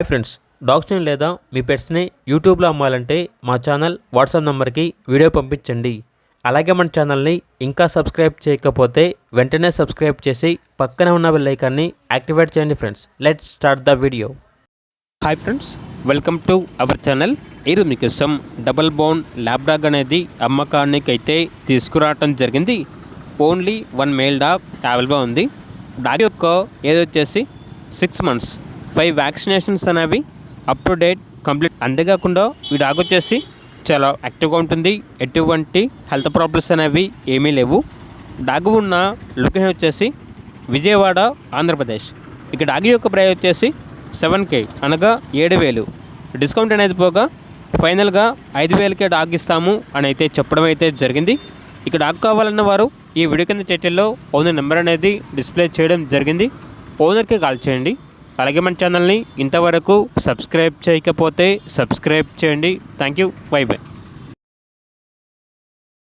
Friends, డాగ్స్ని లేదా మీ పెట్స్ని యూట్యూబ్లో అమ్మాలంటే మా ఛానల్ వాట్సాప్ నెంబర్కి వీడియో పంపించండి. అలాగే మన ఛానల్ని ఇంకా సబ్స్క్రైబ్ చేయకపోతే వెంటనే సబ్స్క్రైబ్ చేసి పక్కనే ఉన్న బెల్ ఐకాన్ని యాక్టివేట్ చేయండి. Friends, let's start the video. Hi friends, welcome to our channel. ఈరోజు మీకోసం డబల్ బోన్ ల్యాబ్ డాగ్ అనేది అమ్మకానికి అయితే తీసుకురావటం జరిగింది. ఓన్లీ 1 మేల్ డాగ్ అవైలబుల్గా ఉంది. డాగ్ యొక్క ఏజ్ వచ్చేసి 6 months. 5 వ్యాక్సినేషన్స్ అనేవి అప్ టు డేట్ కంప్లీట్. అంతేకాకుండా ఈ డాగ్ వచ్చేసి చాలా యాక్టివ్గా ఉంటుంది. ఎటువంటి హెల్త్ ప్రాబ్లమ్స్ అనేవి ఏమీ లేవు. డాగ్ ఉన్న లొకేషన్ వచ్చేసి విజయవాడ, ఆంధ్రప్రదేశ్. ఇక డాగ్ యొక్క ప్రైస్ వచ్చేసి 7K అనగా 7,000. డిస్కౌంట్ అనేది పోగా ఫైనల్గా 5,000కే డాగ్ ఇస్తాము అని అయితే చెప్పడం అయితే జరిగింది. ఇక డాగ్ కావాలన్న వారు ఈ వీడియో కింద టైటిల్లో ఓనర్ నెంబర్ అనేది డిస్ప్లే చేయడం జరిగింది. ఓనర్కి కాల్ చేయండి. అలాగే మన ఛానల్ని ఇంతవరకు సబ్స్క్రైబ్ చేయకపోతే సబ్స్క్రైబ్ చేయండి. Thank you. By by.